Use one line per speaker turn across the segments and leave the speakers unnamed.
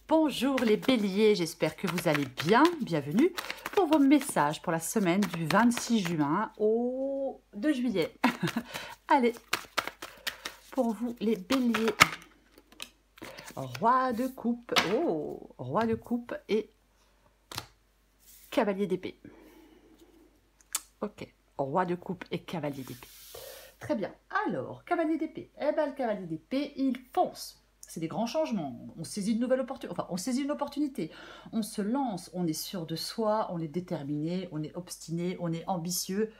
Bonjour les béliers, j'espère que vous allez bien. Bienvenue pour vos messages pour la semaine du 26 juin au 2 juillet. Allez, pour vous les béliers, roi de coupe, oh, roi de coupe et cavalier d'épée. Ok, roi de coupe et cavalier d'épée. Très bien, alors, cavalier d'épée. Eh bien, le cavalier d'épée, il fonce. C'est des grands changements. On saisit une nouvelle opportunité. Enfin, on saisit une opportunité. On se lance. On est sûr de soi. On est déterminé. On est obstiné. On est ambitieux.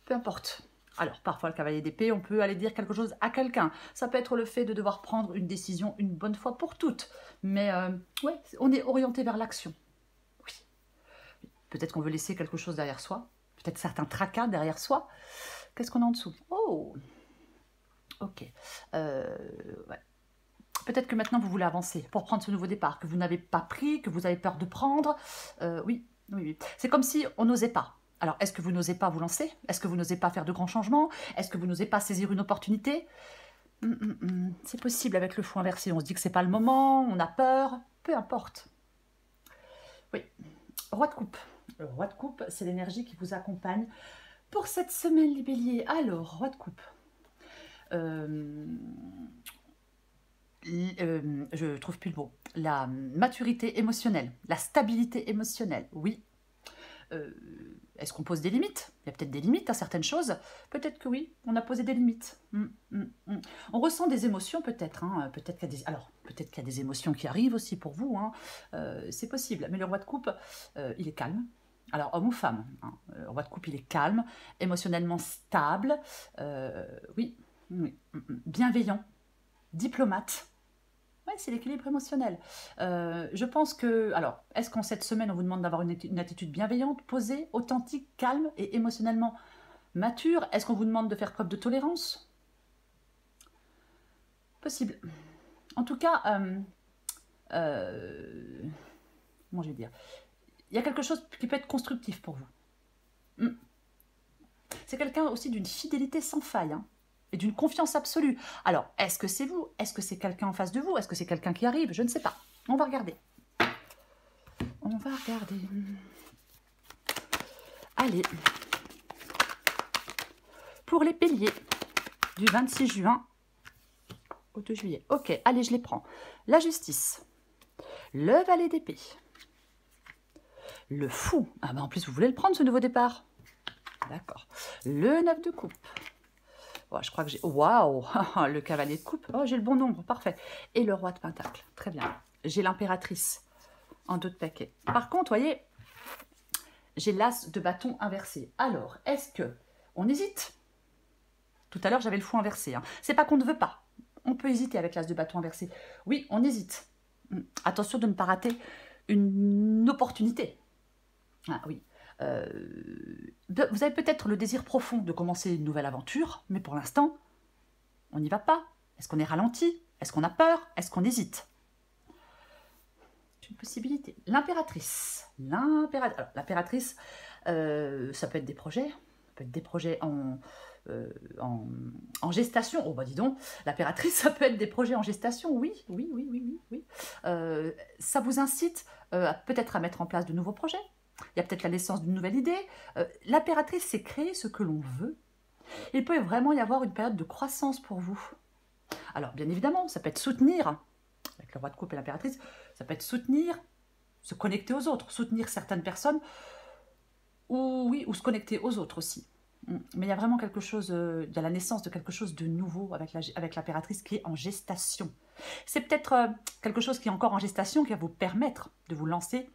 Peu importe. Alors, parfois, le cavalier d'épée, on peut aller dire quelque chose à quelqu'un. Ça peut être le fait de devoir prendre une décision une bonne fois pour toutes. Mais, ouais, on est orienté vers l'action. Oui. Peut-être qu'on veut laisser quelque chose derrière soi. Peut-être certains tracas derrière soi. Qu'est-ce qu'on a en dessous? Oh! Ok. Ouais. Peut-être que maintenant vous voulez avancer pour prendre ce nouveau départ, que vous n'avez pas pris, que vous avez peur de prendre. Oui. C'est comme si on n'osait pas. Alors, est-ce que vous n'osez pas vous lancer? Est-ce que vous n'osez pas faire de grands changements? Est-ce que vous n'osez pas saisir une opportunité? C'est possible avec le fou inversé. On se dit que c'est pas le moment, on a peur. Peu importe. Oui. Roi de coupe. Le roi de coupe, c'est l'énergie qui vous accompagne pour cette semaine, les béliers. Alors, roi de coupe. Je trouve plus le mot, la maturité émotionnelle, la stabilité émotionnelle, oui. Est-ce qu'on pose des limites? Il y a peut-être des limites à certaines choses. Peut-être que oui, on a posé des limites. On ressent des émotions peut-être. Hein. Peut-être qu'il y a des... Alors, peut-être qu'il y a des émotions qui arrivent aussi pour vous. Hein. C'est possible. Mais le roi de coupe, il est calme. Alors, homme ou femme, hein. Le roi de coupe, il est calme, émotionnellement stable. Oui. Bienveillant, diplomate. Oui, c'est l'équilibre émotionnel. Je pense que... Alors, est-ce qu'en cette semaine, on vous demande d'avoir une attitude bienveillante, posée, authentique, calme et émotionnellement mature? Est-ce qu'on vous demande de faire preuve de tolérance? Possible. En tout cas, comment je vais dire? Il y a quelque chose qui peut être constructif pour vous. C'est quelqu'un aussi d'une fidélité sans faille, hein, et d'une confiance absolue. Alors, est-ce que c'est vous? Est-ce que c'est quelqu'un en face de vous? Est-ce que c'est quelqu'un qui arrive? Je ne sais pas. On va regarder. On va regarder. Allez. Pour les béliers, du 26 juin au 2 juillet. Ok, allez, je les prends. La justice. Le valet d'épée. Le fou. Ah ben en plus, vous voulez le prendre, ce nouveau départ? D'accord. Le 9 de coupe. Oh, je crois que j'ai... Waouh. Le cavalier de coupe. Oh, j'ai le bon nombre. Parfait. Et le roi de pentacle. Très bien. J'ai l'impératrice en dos de paquet. Par contre, voyez, j'ai l'as de bâton inversé. Alors, est-ce que on hésite? Tout à l'heure, j'avais le fou inversé. Hein. C'est pas qu'on ne veut pas. On peut hésiter avec l'as de bâton inversé. Oui, on hésite. Attention de ne pas rater une opportunité. Ah oui. Vous avez peut-être le désir profond de commencer une nouvelle aventure, mais pour l'instant, on n'y va pas. Est-ce qu'on est ralenti? Est-ce qu'on a peur? Est-ce qu'on hésite? C'est une possibilité. L'impératrice. L'impératrice, ça peut être des projets. Ça peut être des projets en gestation. Oh bah dis donc, l'impératrice, ça peut être des projets en gestation. Oui. Ça vous incite peut-être à mettre en place de nouveaux projets. Il y a peut-être la naissance d'une nouvelle idée. L'impératrice, c'est créer ce que l'on veut. Il peut vraiment y avoir une période de croissance pour vous. Alors, bien évidemment, ça peut être soutenir, avec le roi de coupe et l'impératrice, ça peut être soutenir, se connecter aux autres, soutenir certaines personnes, ou se connecter aux autres aussi. Mais il y a vraiment quelque chose, il y a la naissance de quelque chose de nouveau avec l'impératrice qui est en gestation. C'est peut-être quelque chose qui est encore en gestation, qui va vous permettre de vous lancer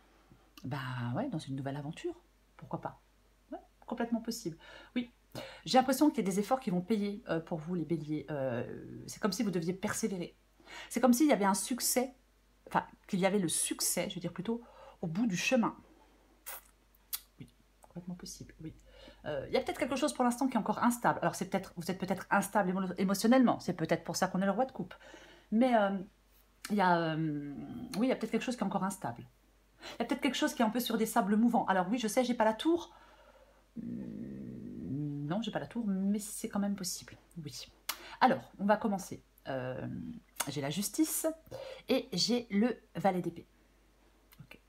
dans une nouvelle aventure. Pourquoi pas? Ouais, complètement possible. Oui, j'ai l'impression qu'il y a des efforts qui vont payer pour vous, les béliers. C'est comme si vous deviez persévérer. C'est comme s'il y avait un succès, enfin, qu'il y avait le succès, je veux dire plutôt, au bout du chemin. Oui, complètement possible, oui. Il y a peut-être quelque chose pour l'instant qui est encore instable. Alors, vous êtes peut-être instable émotionnellement. C'est peut-être pour ça qu'on est le roi de coupe. Mais il y a peut-être quelque chose qui est encore instable. Il y a peut-être quelque chose qui est un peu sur des sables mouvants. Alors oui, je sais, j'ai pas la tour. Non, j'ai pas la tour, mais c'est quand même possible. Oui. Alors, on va commencer. j'ai la justice et j'ai le valet d'épée. Okay.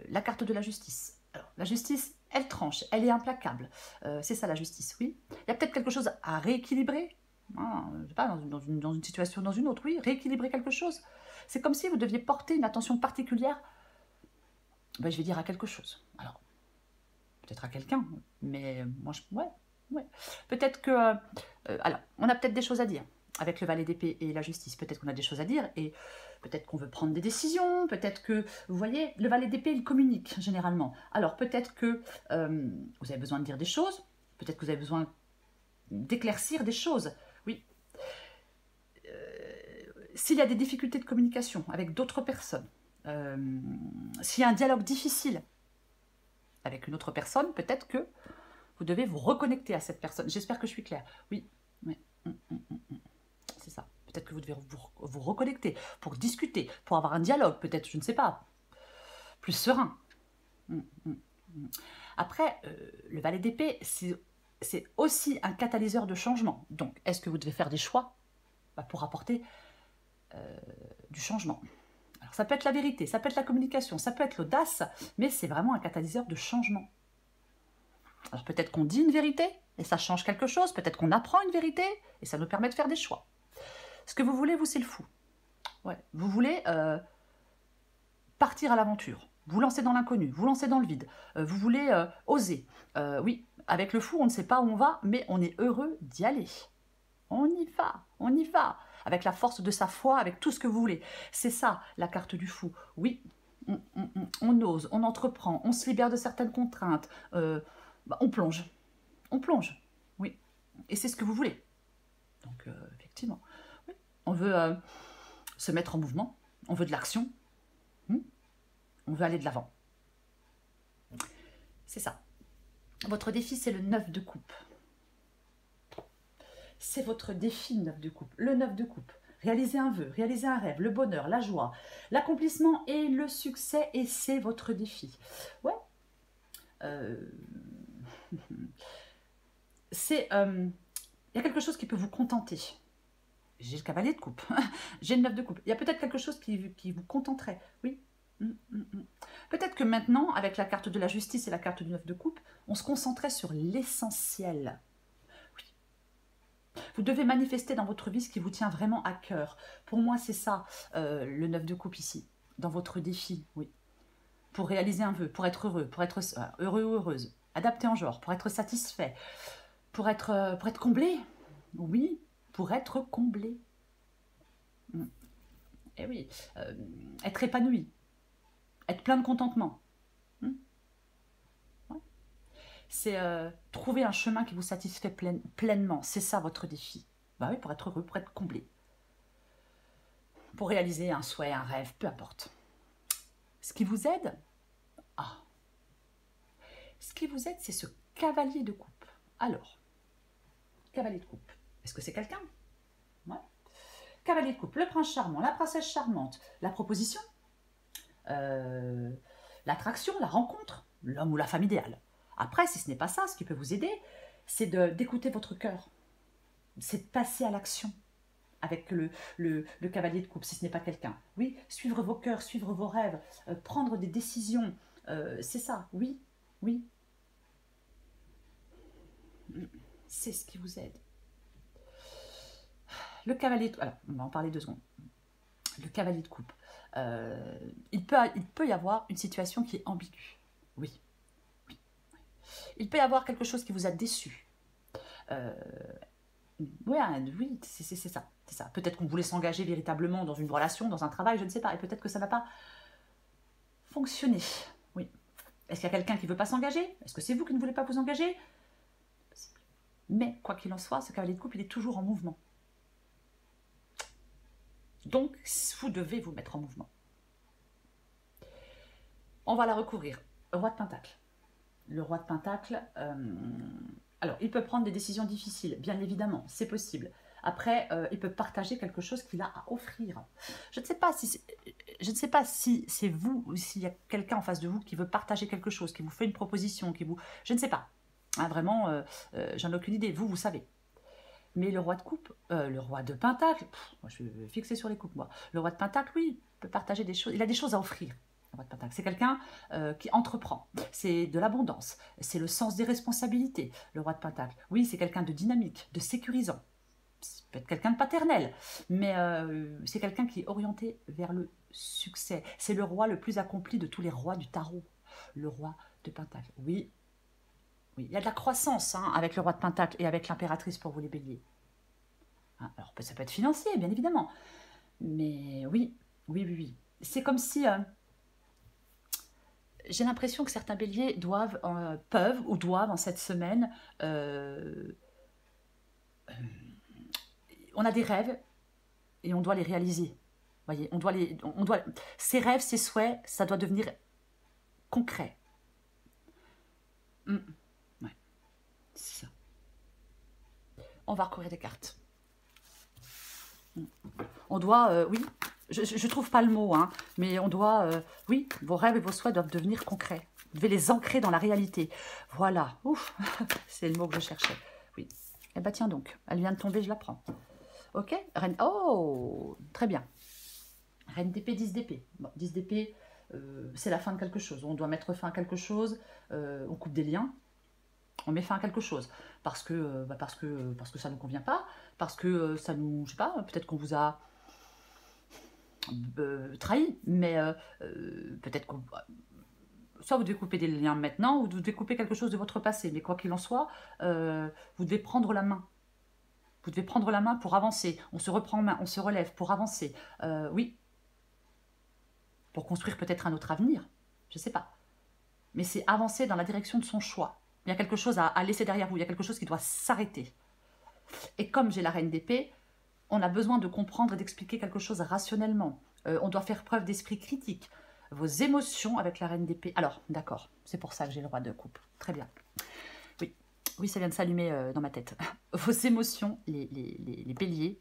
La carte de la justice. Alors, la justice, elle tranche, elle est implacable. C'est ça la justice, oui. Il y a peut-être quelque chose à rééquilibrer. Je ne sais pas, dans une situation ou dans une autre, oui, rééquilibrer quelque chose. C'est comme si vous deviez porter une attention particulière, ben, je vais dire à quelque chose. Alors, peut-être à quelqu'un, mais moi, ouais. Peut-être que... alors, on a peut-être des choses à dire avec le valet d'épée et la justice. Peut-être qu'on a des choses à dire et peut-être qu'on veut prendre des décisions, peut-être que... Vous voyez, le valet d'épée, il communique généralement. Alors, peut-être que vous avez besoin de dire des choses, peut-être que vous avez besoin d'éclaircir des choses. Oui. S'il y a des difficultés de communication avec d'autres personnes, s'il y a un dialogue difficile avec une autre personne, peut-être que vous devez vous reconnecter à cette personne. J'espère que je suis claire. Oui, oui. C'est ça. Peut-être que vous devez vous reconnecter pour discuter, pour avoir un dialogue, peut-être, je ne sais pas, plus serein. Après, le valet d'épée, c'est aussi un catalyseur de changement. Donc, est-ce que vous devez faire des choix pour apporter du changement? Alors, ça peut être la vérité, ça peut être la communication, ça peut être l'audace, mais c'est vraiment un catalyseur de changement. Alors peut-être qu'on dit une vérité et ça change quelque chose, peut-être qu'on apprend une vérité et ça nous permet de faire des choix. Ce que vous voulez, vous, c'est le fou. Ouais. Vous voulez partir à l'aventure, vous lancer dans l'inconnu, vous lancer dans le vide, vous voulez oser. Oui, avec le fou, on ne sait pas où on va, mais on est heureux d'y aller. On y va, avec la force de sa foi, avec tout ce que vous voulez. C'est ça, la carte du fou. Oui, on ose, on entreprend, on se libère de certaines contraintes, on plonge, oui. Et c'est ce que vous voulez. Donc, effectivement, oui. On veut se mettre en mouvement, on veut de l'action, on veut aller de l'avant. C'est ça. Votre défi, c'est le 9 de coupe. C'est votre défi, le 9 de coupe. Le 9 de coupe. Réaliser un vœu, réaliser un rêve, le bonheur, la joie, l'accomplissement et le succès, et c'est votre défi. Ouais. C'est... il y a quelque chose qui peut vous contenter. J'ai le cavalier de coupe, j'ai le 9 de coupe. Il y a peut-être quelque chose qui vous contenterait, oui. Peut-être que maintenant, avec la carte de la justice et la carte du 9 de coupe, on se concentrait sur l'essentiel. Oui. Vous devez manifester dans votre vie ce qui vous tient vraiment à cœur. Pour moi, c'est ça, le 9 de coupe ici, dans votre défi, oui. Pour réaliser un vœu, pour être heureux, pour être heureux ou heureuse, adapté en genre, pour être satisfait, pour être comblé, oui, pour être comblé. Et oui, être épanoui, être plein de contentement. Ouais. C'est trouver un chemin qui vous satisfait pleinement. C'est ça votre défi. Bah oui, pour être heureux, pour être comblé. Pour réaliser un souhait, un rêve, peu importe. Ce qui vous aide, ce qui vous aide, c'est ce cavalier de coupe. Alors, cavalier de coupe, est-ce que c'est quelqu'un? Ouais. Cavalier de coupe, le prince charmant, la princesse charmante, la proposition, l'attraction, la rencontre, l'homme ou la femme idéale. Après, si ce n'est pas ça, ce qui peut vous aider, c'est d'écouter votre cœur. C'est de passer à l'action avec le cavalier de coupe, si ce n'est pas quelqu'un. Oui, suivre vos cœurs, suivre vos rêves, prendre des décisions, c'est ça, oui, oui. C'est ce qui vous aide. Le cavalier de coupe, alors, on va en parler 2 secondes. Le cavalier de coupe. Il peut y avoir une situation qui est ambiguë. Oui. Oui. Il peut y avoir quelque chose qui vous a déçu. Oui, c'est ça. C'est ça. Peut-être qu'on voulait s'engager véritablement dans une relation, dans un travail, je ne sais pas. Et peut-être que ça n'a pas fonctionné. Oui. Est-ce qu'il y a quelqu'un qui ne veut pas s'engager? Est-ce que c'est vous qui ne voulez pas vous engager? Mais, quoi qu'il en soit, ce cavalier de coupe, il est toujours en mouvement. Donc, vous devez vous mettre en mouvement. On va la recouvrir. Roi de Pentacle. Le roi de Pentacle, alors, il peut prendre des décisions difficiles, bien évidemment, c'est possible. Après, il peut partager quelque chose qu'il a à offrir. Je ne sais pas si c'est vous ou s'il y a quelqu'un en face de vous qui veut partager quelque chose, qui vous fait une proposition, je ne sais pas. Hein, vraiment, j'en ai aucune idée. Vous savez. Mais le roi de coupe, le roi de pentacle, moi je suis fixée sur les coupes, moi. Le roi de pentacle, oui, peut partager des choses, il a des choses à offrir. Le roi de pentacle, c'est quelqu'un qui entreprend, c'est de l'abondance, c'est le sens des responsabilités. Le roi de pentacle, oui, c'est quelqu'un de dynamique, de sécurisant. C'est peut-être quelqu'un de paternel, mais c'est quelqu'un qui est orienté vers le succès. C'est le roi le plus accompli de tous les rois du tarot. Le roi de pentacle, oui. Oui, il y a de la croissance hein, avec le roi de pentacle et avec l'impératrice pour vous les béliers. Hein, alors ça peut être financier, bien évidemment. Mais oui, oui, oui, oui. C'est comme si... j'ai l'impression que certains béliers doivent, peuvent ou doivent en cette semaine... on a des rêves et on doit les réaliser. Voyez, ces rêves, ces souhaits, ça doit devenir concret. Ouais, c'est ça. On va recourir des cartes. On doit, oui, je trouve pas le mot, hein, mais on doit, oui, vos rêves et vos souhaits doivent devenir concrets. Vous devez les ancrer dans la réalité. Voilà, ouf, c'est le mot que je cherchais. Oui, eh bien tiens donc, elle vient de tomber, je la prends. Ok, reine, oh, très bien. Reine d'épée, 10 d'épée. Bon, 10 d'épée, c'est la fin de quelque chose. On doit mettre fin à quelque chose, on coupe des liens, on met fin à quelque chose. Parce que ça ne nous convient pas, parce que ça nous, je sais pas, peut-être qu'on vous a trahi, mais peut-être qu'on... Soit vous devez couper des liens maintenant, ou vous devez couper quelque chose de votre passé. Mais quoi qu'il en soit, vous devez prendre la main. Vous devez prendre la main pour avancer. On se reprend en main, on se relève pour avancer. Oui. Pour construire peut-être un autre avenir. Je ne sais pas. Mais c'est avancer dans la direction de son choix. Il y a quelque chose à laisser derrière vous. Il y a quelque chose qui doit s'arrêter. Et comme j'ai la reine d'épée, on a besoin de comprendre et d'expliquer quelque chose rationnellement. On doit faire preuve d'esprit critique. Vos émotions avec la reine d'épée. Alors, d'accord, c'est pour ça que j'ai le roi de coupe. Très bien. Oui, oui, ça vient de s'allumer dans ma tête. Vos émotions, les béliers,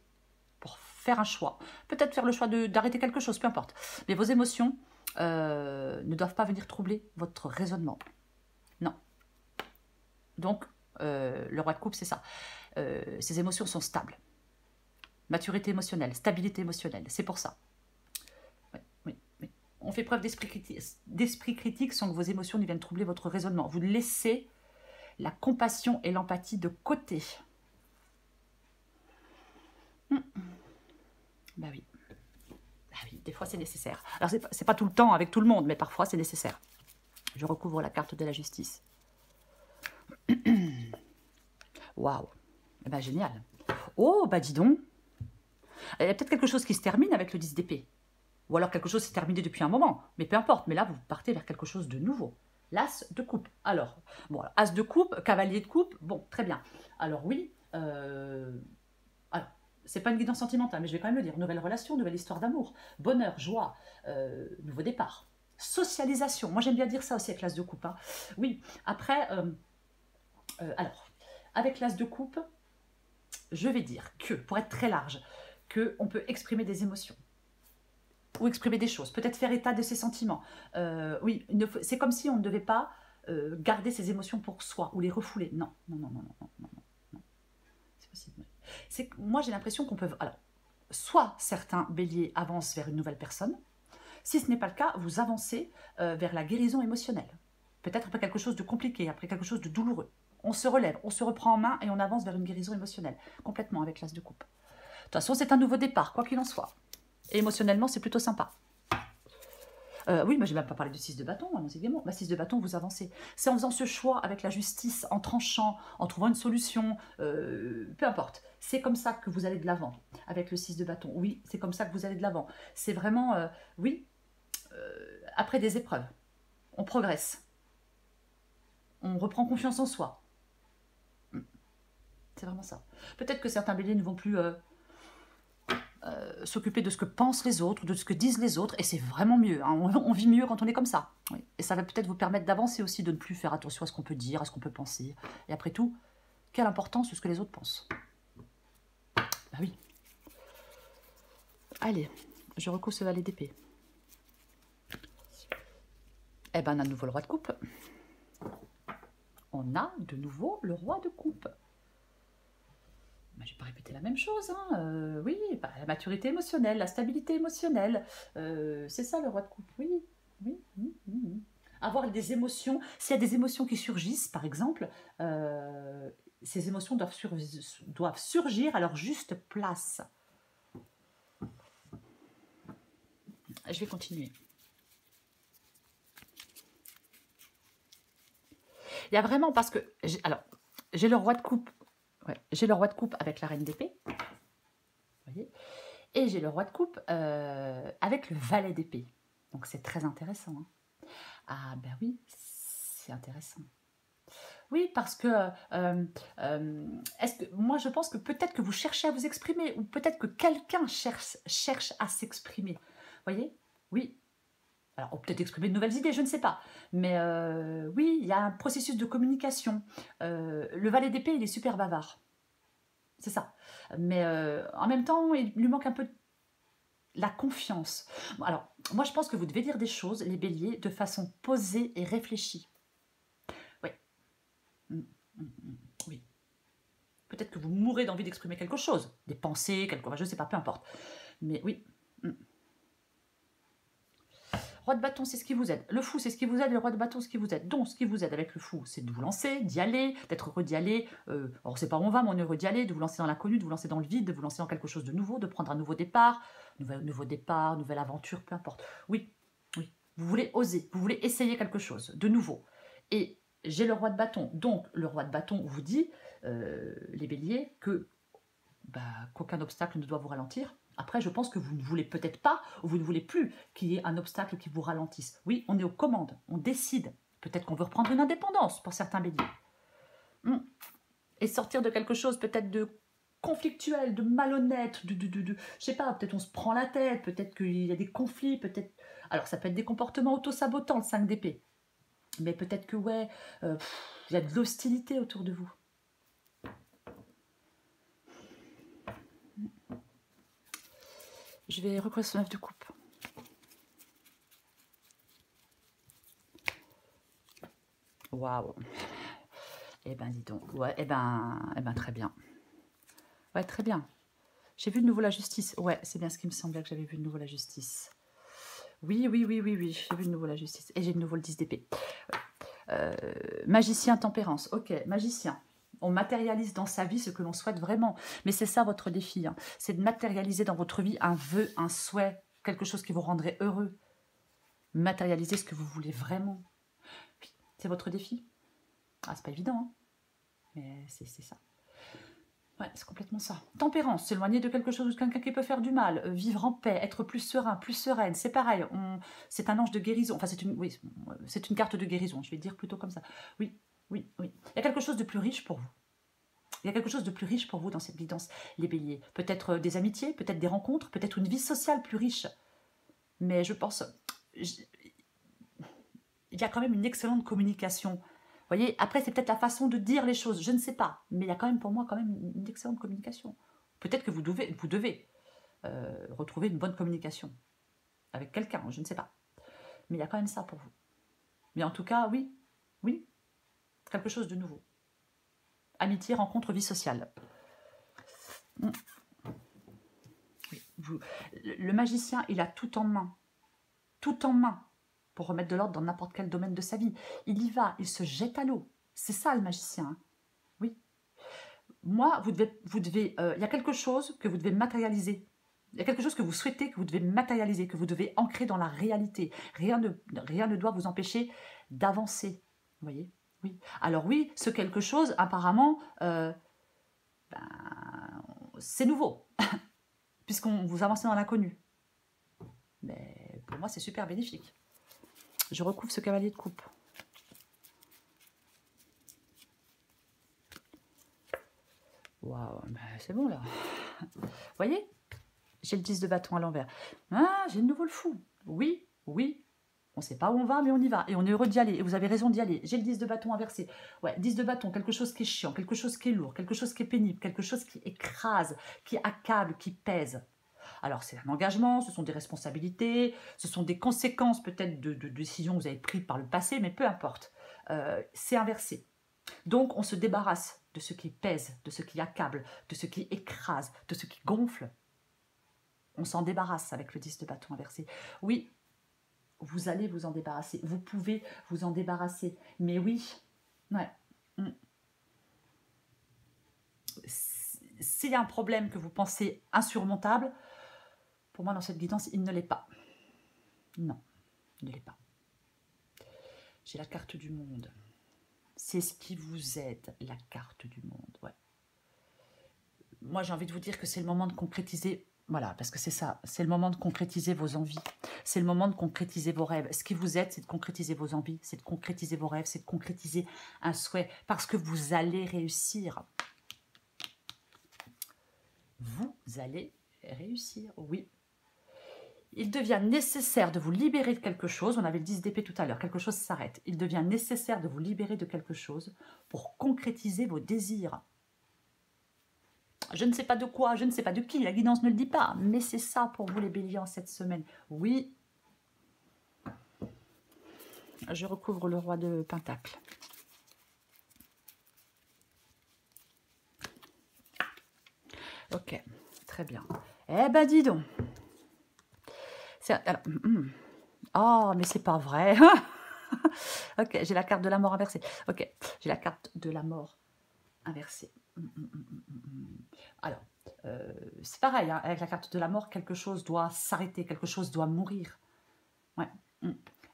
pour faire un choix. Peut-être faire le choix d'arrêter quelque chose, peu importe. Mais vos émotions ne doivent pas venir troubler votre raisonnement. Non. Donc, le roi de coupe, c'est ça. Ces émotions sont stables. Maturité émotionnelle, stabilité émotionnelle, c'est pour ça. Oui, oui, oui. On fait preuve d'esprit critique sans que vos émotions ne viennent troubler votre raisonnement. Vous laissez la compassion et l'empathie de côté. Bah oui. Bah oui, des fois c'est nécessaire. Alors c'est pas tout le temps avec tout le monde, mais parfois c'est nécessaire. Je recouvre la carte de la justice. Waouh. Bah génial. Oh, bah dis donc. Il y a peut-être quelque chose qui se termine avec le 10 d'épée. Ou alors quelque chose s'est terminé depuis un moment. Mais peu importe. Mais là, vous partez vers quelque chose de nouveau. L'as de coupe. Alors, bon, as de coupe, cavalier de coupe. Bon, très bien. Alors oui. Alors, c'est pas une guidance sentimentale, mais je vais quand même le dire. Nouvelle relation, nouvelle histoire d'amour. Bonheur, joie, nouveau départ. Socialisation. Moi, j'aime bien dire ça aussi avec l'as de coupe. Hein. Oui. Après, alors, avec l'as de coupe, je vais dire que, pour être très large, qu'on peut exprimer des émotions ou exprimer des choses, peut-être faire état de ses sentiments. Oui, c'est comme si on ne devait pas garder ses émotions pour soi ou les refouler. Non, non, non, non, non, non, non, non. C'est possible. Moi, j'ai l'impression qu'on peut... Alors, soit certains béliers avancent vers une nouvelle personne, si ce n'est pas le cas, vous avancez vers la guérison émotionnelle. Peut-être après quelque chose de compliqué, après quelque chose de douloureux. On se relève, on se reprend en main et on avance vers une guérison émotionnelle, complètement avec l'as de coupe. De toute façon, c'est un nouveau départ, quoi qu'il en soit. Et émotionnellement, c'est plutôt sympa. Oui, mais je n'ai même pas parlé du 6 de bâton, hein, évidemment. 6 de bâton, vous avancez. C'est en faisant ce choix avec la justice, en tranchant, en trouvant une solution, peu importe. C'est comme ça que vous allez de l'avant, avec le 6 de bâton. Oui, c'est comme ça que vous allez de l'avant. C'est vraiment, oui, après des épreuves, on progresse. On reprend confiance en soi. C'est vraiment ça. Peut-être que certains béliers ne vont plus... s'occuper de ce que pensent les autres, de ce que disent les autres, et c'est vraiment mieux. Hein. On vit mieux quand on est comme ça. Oui. Et ça va peut-être vous permettre d'avancer aussi, de ne plus faire attention à ce qu'on peut dire, à ce qu'on peut penser. Et après tout, quelle importance de ce que les autres pensent. Bah oui. Allez, je recouvre ce valet d'épée. Eh ben, on a de nouveau le roi de coupe. On a de nouveau le roi de coupe. je ne vais pas répéter la même chose. Hein. Oui, bah, la maturité émotionnelle, la stabilité émotionnelle. C'est ça le roi de coupe. Oui, oui. Avoir des émotions. S'il y a des émotions qui surgissent, par exemple, ces émotions doivent surgir à leur juste place. Je vais continuer. Il y a vraiment, parce que... j'ai le roi de coupe. Ouais, j'ai le roi de coupe avec la reine d'épée. Vous voyez. Et j'ai le roi de coupe avec le valet d'épée. Donc c'est très intéressant. Hein. Ah ben oui, c'est intéressant. Oui, parce que, moi je pense que peut-être que vous cherchez à vous exprimer, ou peut-être que quelqu'un cherche à s'exprimer. Vous voyez? Oui. Alors, peut-être exprimer de nouvelles idées, je ne sais pas. Mais oui, il y a un processus de communication. Le valet d'épée, il est super bavard. C'est ça. Mais en même temps, il lui manque un peu la confiance. Bon, alors, moi, je pense que vous devez dire des choses, les béliers, de façon posée et réfléchie. Oui. Oui. Peut-être que vous mourrez d'envie d'exprimer quelque chose. Des pensées, je ne sais pas, peu importe. Mais oui. Roi de bâton, c'est ce qui vous aide. Le fou, c'est ce qui vous aide. Le roi de bâton, c'est ce qui vous aide. Donc, ce qui vous aide avec le fou, c'est de vous lancer, d'y aller, d'être heureux d'y aller. Alors, on ne sait pas où on va, mais on est heureux d'y aller, de vous lancer dans l'inconnu, de vous lancer dans le vide, de vous lancer dans quelque chose de nouveau, de prendre un nouveau départ, nouvelle aventure, peu importe. Oui, oui. Vous voulez oser, vous voulez essayer quelque chose de nouveau. Et j'ai le roi de bâton. Donc, le roi de bâton vous dit, les béliers, qu'aucun obstacle ne doit vous ralentir. Après, je pense que vous ne voulez peut-être pas, ou vous ne voulez plus qu'il y ait un obstacle qui vous ralentisse. Oui, on est aux commandes, on décide. Peut-être qu'on veut reprendre une indépendance pour certains béliers. Et sortir de quelque chose peut-être de conflictuel, de malhonnête, je sais pas, peut-être on se prend la tête, peut-être qu'il y a des conflits, peut-être... Alors, ça peut être des comportements auto-sabotants, le 5 d'épée. Mais peut-être que, ouais, il y a de l'hostilité autour de vous. Je vais recoller ce 9 de coupe. Waouh. Eh ben, dis donc. Ouais, eh ben, très bien. Ouais, très bien. J'ai vu de nouveau la justice. Ouais, c'est bien ce qui me semblait que j'avais vu de nouveau la justice. Oui. J'ai vu de nouveau la justice. Et j'ai de nouveau le 10 d'épée. Magicien, tempérance. Ok, magicien. On matérialise dans sa vie ce que l'on souhaite vraiment. Mais c'est ça votre défi. Hein. C'est de matérialiser dans votre vie un vœu, un souhait, quelque chose qui vous rendrait heureux. Matérialiser ce que vous voulez vraiment. Oui, c'est votre défi. Ah, c'est pas évident, hein. Mais c'est ça. Ouais, c'est complètement ça. Tempérance, s'éloigner de quelque chose, de quelqu'un qui peut faire du mal, vivre en paix, être plus serein, plus sereine, c'est pareil. C'est un ange de guérison. Enfin, c'est une carte de guérison, je vais dire plutôt comme ça. Oui. Il y a quelque chose de plus riche pour vous. Il y a quelque chose de plus riche pour vous dans cette vie, dans les béliers. Peut-être des amitiés, peut-être des rencontres, peut-être une vie sociale plus riche. Mais je pense... il y a quand même une excellente communication. Vous voyez, après, c'est peut-être la façon de dire les choses, je ne sais pas. Mais il y a quand même, pour moi, une excellente communication. Peut-être que vous devez retrouver une bonne communication avec quelqu'un, je ne sais pas. Mais il y a quand même ça pour vous. Mais en tout cas, oui, quelque chose de nouveau. Amitié, rencontre, vie sociale. Oui, le magicien, il a tout en main. Tout en main. Pour remettre de l'ordre dans n'importe quel domaine de sa vie. Il y va, il se jette à l'eau. C'est ça le magicien. Hein. Oui. Moi, vous devez, il y a quelque chose que vous devez matérialiser. Il y a quelque chose que vous souhaitez, que vous devez matérialiser, que vous devez ancrer dans la réalité. Rien ne doit vous empêcher d'avancer. Vous voyez? Oui. Alors oui, ce quelque chose, apparemment, c'est nouveau. Puisqu'on vous avancez dans l'inconnu. Mais pour moi, c'est super bénéfique. Je recouvre ce cavalier de coupe. Waouh, c'est bon là. Vous voyez? J'ai le 10 de bâton à l'envers. Ah, j'ai de nouveau le fou. Oui. On ne sait pas où on va, mais on y va. Et on est heureux d'y aller. Et vous avez raison d'y aller. J'ai le 10 de bâton inversé. Ouais, 10 de bâton, quelque chose qui est chiant, quelque chose qui est lourd, quelque chose qui est pénible, quelque chose qui écrase, qui accable, qui pèse. Alors, c'est un engagement, ce sont des responsabilités, ce sont des conséquences peut-être de décisions que vous avez prises par le passé, mais peu importe. C'est inversé. Donc, on se débarrasse de ce qui pèse, de ce qui accable, de ce qui écrase, de ce qui gonfle. On s'en débarrasse avec le 10 de bâton inversé. Oui, vous allez vous en débarrasser. Vous pouvez vous en débarrasser. Mais oui, ouais. S'il y a un problème que vous pensez insurmontable, pour moi, dans cette guidance, il ne l'est pas. Non, il ne l'est pas. J'ai la carte du monde. C'est ce qui vous aide, la carte du monde. Ouais. Moi, j'ai envie de vous dire que c'est le moment de concrétiser. Voilà, parce que c'est ça. C'est le moment de concrétiser vos envies. C'est le moment de concrétiser vos rêves. Ce qui vous aide, c'est de concrétiser vos envies. C'est de concrétiser vos rêves. C'est de concrétiser un souhait. Parce que vous allez réussir. Vous allez réussir, oui. Il devient nécessaire de vous libérer de quelque chose. On avait le 10 d'épée tout à l'heure. Quelque chose s'arrête. Il devient nécessaire de vous libérer de quelque chose pour concrétiser vos désirs. Je ne sais pas de quoi, je ne sais pas de qui, la guidance ne le dit pas, mais c'est ça pour vous les béliers en cette semaine. Oui. Je recouvre le roi de Pentacle. Ok, très bien. Eh ben dis donc. Alors, oh, mais c'est pas vrai. Ok, j'ai la carte de la mort inversée. Ok, j'ai la carte de la mort inversée. Alors, c'est pareil, hein, avec la carte de la mort, quelque chose doit s'arrêter, quelque chose doit mourir. Ouais.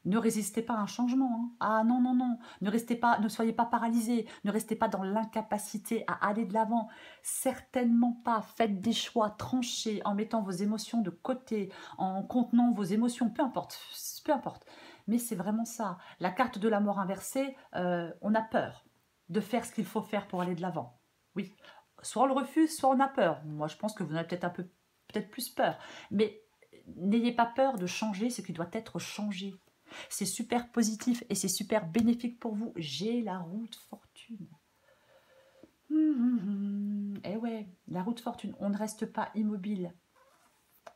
Ne résistez pas à un changement. Hein. Ah non, non, non. Ne soyez pas paralysés. Ne restez pas dans l'incapacité à aller de l'avant. Certainement pas. Faites des choix tranchés en mettant vos émotions de côté, en contenant vos émotions, peu importe. Peu importe. Mais c'est vraiment ça. La carte de la mort inversée, on a peur de faire ce qu'il faut faire pour aller de l'avant. Oui. Soit on le refuse, soit on a peur. Moi, je pense que vous en avez peut-être plus peur. Mais n'ayez pas peur de changer ce qui doit être changé. C'est super positif et c'est super bénéfique pour vous. J'ai la roue de fortune. Eh ouais, la roue de fortune. On ne reste pas immobile.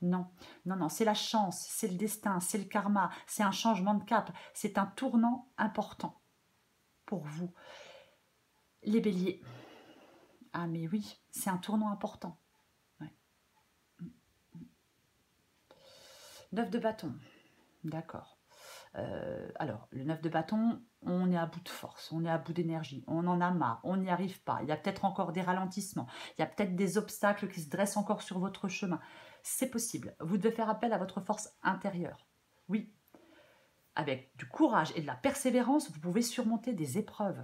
Non, non, non. C'est la chance, c'est le destin, c'est le karma, c'est un changement de cap. C'est un tournant important pour vous. Les béliers. Ah mais oui, c'est un tournant important. Ouais. 9 de bâton. D'accord. Alors, le 9 de bâton, on est à bout de force, on est à bout d'énergie, on en a marre, on n'y arrive pas. Il y a peut-être encore des ralentissements, il y a peut-être des obstacles qui se dressent encore sur votre chemin. C'est possible. Vous devez faire appel à votre force intérieure. Oui. Avec du courage et de la persévérance, vous pouvez surmonter des épreuves.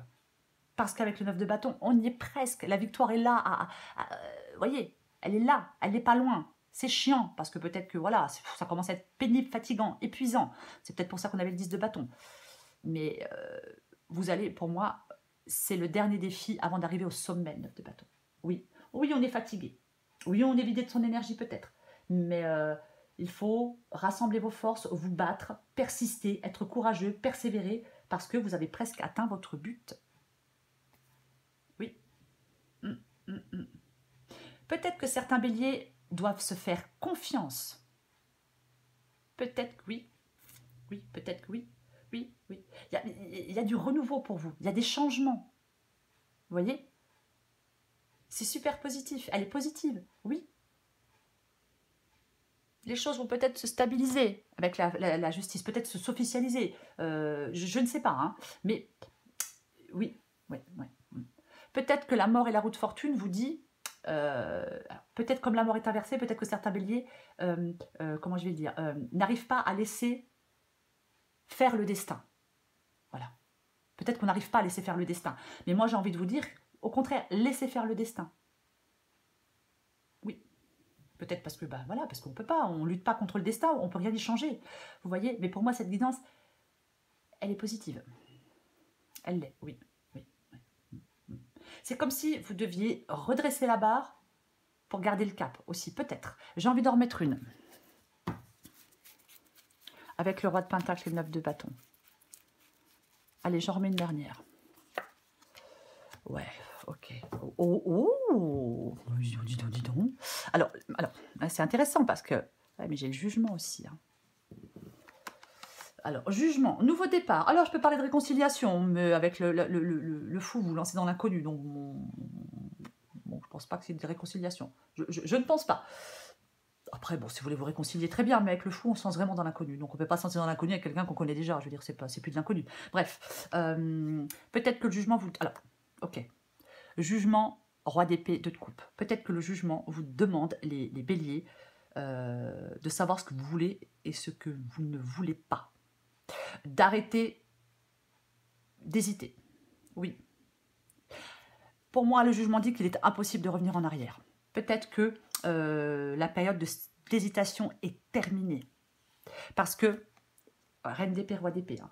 Parce qu'avec le 9 de bâton, on y est presque. La victoire est là. Vous voyez, elle est là, elle n'est pas loin. C'est chiant, parce que peut-être que voilà, ça commence à être pénible, fatigant, épuisant. C'est peut-être pour ça qu'on avait le 10 de bâton. Mais vous allez, pour moi, c'est le dernier défi avant d'arriver au sommet, le 9 de bâton. Oui, oui, on est fatigué. Oui, on est vidé de son énergie peut-être. Mais il faut rassembler vos forces, vous battre, persister, être courageux, persévérer, parce que vous avez presque atteint votre but. Oui. Peut-être que certains béliers doivent se faire confiance. Peut-être que oui. Oui, peut-être que oui. Oui, oui. Il y a du renouveau pour vous. Il y a des changements. Vous voyez? C'est super positif. Elle est positive. Oui. Les choses vont peut-être se stabiliser avec la justice. Peut-être s'officialiser. Je ne sais pas. Hein. Mais oui. Ouais, ouais. Peut-être que la mort et la roue de fortune vous dit... peut-être comme la mort est inversée, peut-être que certains béliers, comment je vais le dire, n'arrivent pas à laisser faire le destin. Voilà. Peut-être qu'on n'arrive pas à laisser faire le destin. Mais moi, j'ai envie de vous dire, au contraire, laissez faire le destin. Oui. Peut-être parce que, bah voilà, parce qu'on ne peut pas, on ne lutte pas contre le destin, on ne peut rien y changer. Vous voyez? Mais pour moi, cette guidance, elle est positive. Elle l'est, oui. Oui. C'est comme si vous deviez redresser la barre pour garder le cap aussi, peut-être. J'ai envie d'en remettre une. Avec le roi de Pentacle et le 9 de bâton. Allez, j'en remets une dernière. Ouais, ok. Oh, dis donc. Alors c'est intéressant parce que... Ouais, mais j'ai le jugement aussi. Hein. Alors, jugement, nouveau départ. Alors, je peux parler de réconciliation, mais avec le fou, vous lancez dans l'inconnu. Donc, bon, je pense pas que c'est des réconciliations. Je ne pense pas. Après, bon, si vous voulez vous réconcilier, très bien, mais avec le fou, on se lance vraiment dans l'inconnu. Donc, on ne peut pas se lancer dans l'inconnu avec quelqu'un qu'on connaît déjà. Je veux dire, c'est plus de l'inconnu. Bref, peut-être que le jugement vous... Alors, ok. Jugement, roi d'épée, 2 de coupe. Peut-être que le jugement vous demande, les béliers, de savoir ce que vous voulez et ce que vous ne voulez pas. D'arrêter d'hésiter. Oui. Pour moi, le jugement dit qu'il est impossible de revenir en arrière. Peut-être que la période d'hésitation est terminée. Parce que, reine d'épée, roi d'épée, hein,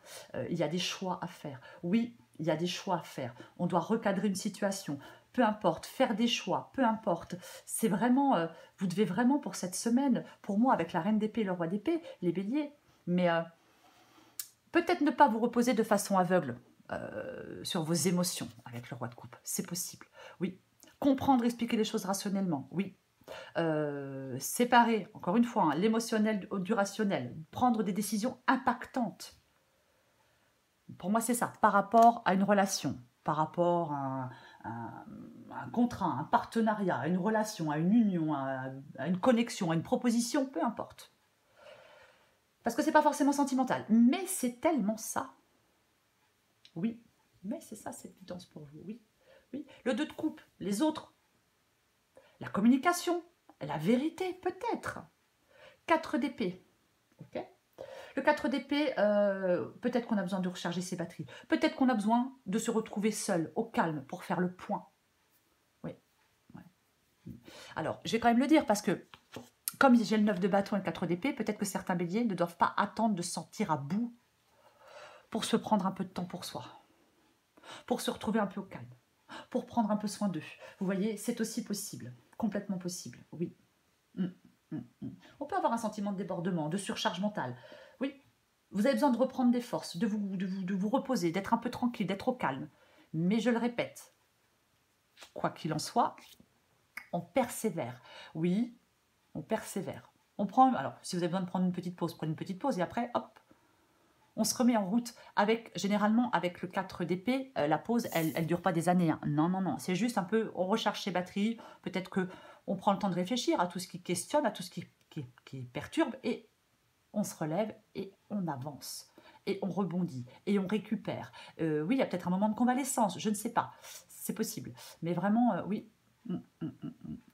il y a des choix à faire. Oui, il y a des choix à faire. On doit recadrer une situation. Peu importe, faire des choix, peu importe. C'est vraiment, vous devez vraiment pour cette semaine, pour moi, avec la reine d'épée et le roi d'épée, les béliers, mais peut-être ne pas vous reposer de façon aveugle sur vos émotions avec le roi de coupe. C'est possible, oui. Comprendre, expliquer les choses rationnellement, oui. Séparer, encore une fois, hein, l'émotionnel du rationnel. Prendre des décisions impactantes. Pour moi, c'est ça. Par rapport à une relation, par rapport à un contrat, un partenariat, à une relation, à une union, à une connexion, à une proposition, peu importe. Parce que c'est pas forcément sentimental, mais c'est tellement ça. Oui, mais c'est ça cette guidance pour vous, oui. Oui. Le 2 de coupe, les autres, la communication, la vérité, peut-être. 4 d'épée, ok. Le 4 d'épée, peut-être qu'on a besoin de recharger ses batteries. Peut-être qu'on a besoin de se retrouver seul, au calme, pour faire le point. Oui. Ouais. Alors, je vais quand même le dire, parce que, comme j'ai le 9 de bâton et le 4 d'épée, peut-être que certains béliers ne doivent pas attendre de se sentir à bout pour se prendre un peu de temps pour soi, pour se retrouver un peu au calme, pour prendre un peu soin d'eux. Vous voyez, c'est aussi possible, complètement possible, oui. On peut avoir un sentiment de débordement, de surcharge mentale, oui. Vous avez besoin de reprendre des forces, de vous reposer, d'être un peu tranquille, d'être au calme. Mais je le répète, quoi qu'il en soit, on persévère. Oui, on persévère. On prend, alors, si vous avez besoin de prendre une petite pause, prenez une petite pause et après, hop, on se remet en route. Généralement, avec le 4 d'épée, la pause, elle ne dure pas des années. Hein. Non, non, non. C'est juste un peu, on recharge ses batteries. Peut-être qu'on prend le temps de réfléchir à tout ce qui questionne, à tout ce qui perturbe. Et on se relève et on avance. Et on rebondit. Et on récupère. Oui, il y a peut-être un moment de convalescence. Je ne sais pas. C'est possible. Mais vraiment, oui.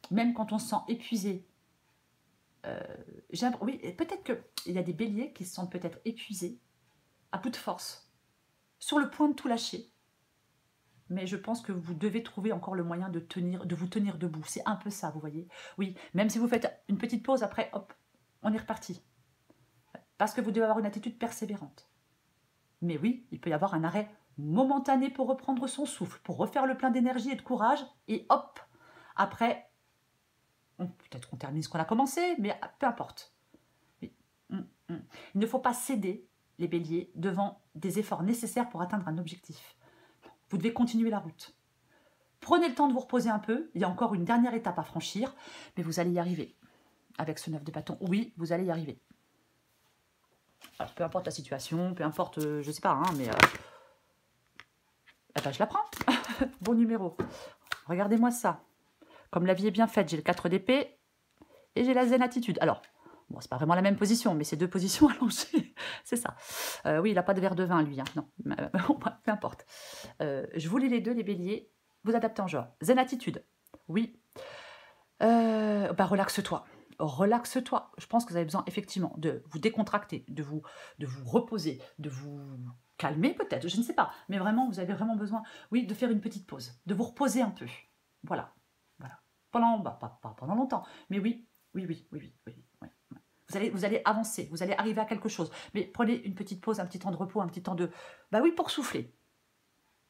Même quand on se sent épuisé. Oui, peut-être qu'il y a des béliers qui se sentent peut-être épuisés à bout de force, sur le point de tout lâcher. Mais je pense que vous devez trouver encore le moyen de vous tenir debout. C'est un peu ça, vous voyez. Oui, même si vous faites une petite pause, après, hop, on est reparti. Parce que vous devez avoir une attitude persévérante. Mais oui, il peut y avoir un arrêt momentané pour reprendre son souffle, pour refaire le plein d'énergie et de courage, et hop, après, peut-être qu'on termine ce qu'on a commencé, mais peu importe. Oui. Il ne faut pas céder, les béliers, devant des efforts nécessaires pour atteindre un objectif. Vous devez continuer la route. Prenez le temps de vous reposer un peu. Il y a encore une dernière étape à franchir, mais vous allez y arriver. Avec ce 9 de bâton, oui, vous allez y arriver. Alors, peu importe la situation, peu importe, je sais pas, hein, mais... Eh ben, je la prends. Bon numéro. Regardez-moi ça. Comme la vie est bien faite, j'ai le 4 d'épée et j'ai la zen attitude. Alors, bon, c'est pas vraiment la même position, mais c'est 2 positions allongées. C'est ça. Oui, il n'a pas de verre de vin, lui. Hein. Non, peu importe. Je vous lis les deux, les béliers. Vous adaptez en genre. Zen attitude. Oui. Relaxe-toi. Relaxe-toi. Je pense que vous avez besoin, effectivement, de vous décontracter, de vous reposer, de vous calmer, peut-être. Je ne sais pas. Mais vraiment, vous avez vraiment besoin, oui, de faire une petite pause, de vous reposer un peu. Voilà. Pas pendant longtemps, mais oui. Vous allez avancer, vous allez arriver à quelque chose. Mais prenez une petite pause, un petit temps de repos, un petit temps de... pour souffler.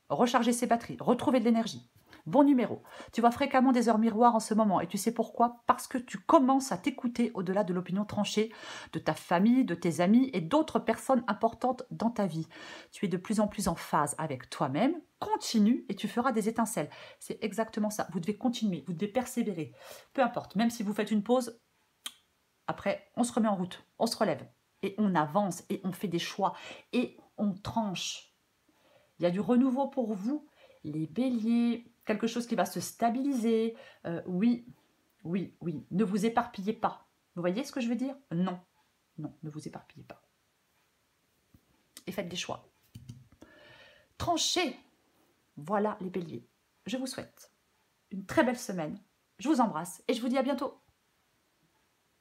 Recharger ses batteries, retrouver de l'énergie. Bon numéro. Tu vois fréquemment des heures miroirs en ce moment. Et tu sais pourquoi? Parce que tu commences à t'écouter au-delà de l'opinion tranchée de ta famille, de tes amis et d'autres personnes importantes dans ta vie. Tu es de plus en plus en phase avec toi-même. Continue et tu feras des étincelles. C'est exactement ça. Vous devez continuer, vous devez persévérer. Peu importe, même si vous faites une pause, après, on se remet en route, on se relève. et on avance et on fait des choix et on tranche. Il y a du renouveau pour vous, les béliers, quelque chose qui va se stabiliser. Oui, oui, oui, ne vous éparpillez pas. Vous voyez ce que je veux dire? Non, non, ne vous éparpillez pas. Et faites des choix. Tranchez. Voilà les béliers. Je vous souhaite une très belle semaine. Je vous embrasse et je vous dis à bientôt.